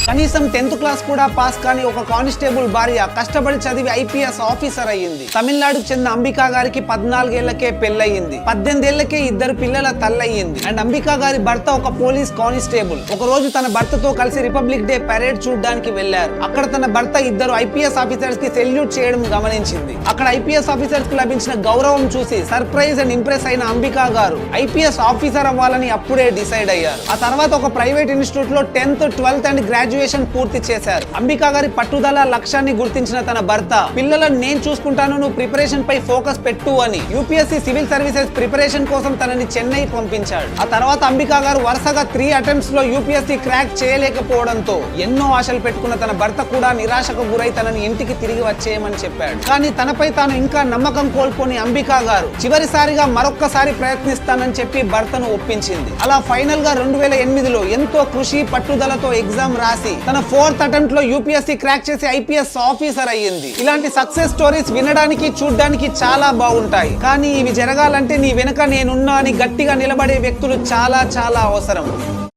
కనీసం 10th class కూడా pass కాని ఒక కానిస్టేబుల్ భార్య కష్టపడి చదివి ఐపీఎస్ ఆఫీసర్ అయ్యింది. తమిళనాడుకు చెందిన అంబికా గారికి 14 ఏళ్లకే పెళ్లయ్యింది. 18 ఏళ్లకే 2 పిల్లల తల్లయ్యింది. అండ్ అంబికా గారి భర్త ఒక పోలీస్ కానిస్టేబుల్. ఒక రోజు తన భర్తతో కలిసి రిపబ్లిక్ డే పరేడ్ చూడడానికి వెళ్లారు. అక్కడ తన భర్త 2 ఐపీఎస్ ఆఫీసర్స్ కి సెల్యూట్ చేయడం గమనించింది. అక్కడ ఐపీఎస్ ఆఫీసర్స్ కి లభించిన గౌరవం చూసి సర్ప్రైజ్ అండ్ ఇంప్రెస్ అయిన అంబికా గారు ఐపీఎస్ ఆఫీసర్ అవ్వాలని అప్పుడే డిసైడ్ అయ్యారు. ఆ తర్వాత ఒక ప్రైవేట్ ఇన్స్టిట్యూట్ లో 10th, 12th అండ్ గ్రాడ్యుయేషన్ పూర్తి చేశారు. అంబికా గారి పట్టుదల లక్ష్యాన్ని గుర్తించిన తన భర్త పిల్లలను నేను చూసుకుంటాను, నువ్వు ప్రిపరేషన్ పై ఫోకస్ పెట్టు అని యూపీఎస్సీ సివిల్ సర్వీసెస్ ప్రిపరేషన్ కోసం తనని చెన్నై పంపించాడు. ఆ తర్వాత అంబికా గారు వరుసగా 3 అటెంప్ట్స్ లో యూపీఎస్సీ క్రాక్ చేయలేకపోవడంతో ఎన్నో ఆశలు పెట్టుకున్న తన భర్త కూడా నిరాశకు గురై తనని ఇంటికి తిరిగి వచ్చేయమని చెప్పాడు. కానీ తనపై తాను ఇంకా నమ్మకం కోల్పోని అంబికా గారు చివరిసారిగా మరొక్కసారి ప్రయత్నిస్తానని చెప్పి భర్తను ఒప్పించింది. అలా ఫైనల్ గా 2008లో ఎంతో కృషి పట్టుదలతో ఎగ్జామ్ రాసి తన 4th అటెంప్ట్ లో యూపీఎస్సీ క్రాక్ చేసి ఐపీఎస్ ఆఫీసర్ అయ్యింది. ఇలాంటి సక్సెస్ స్టోరీస్ వినడానికి చూడడానికి చాలా బాగుంటాయి, కానీ ఇవి జరగాలంటే నీ వెనక నేనున్నా అని గట్టిగా నిలబడే వ్యక్తులు చాలా చాలా అవసరం.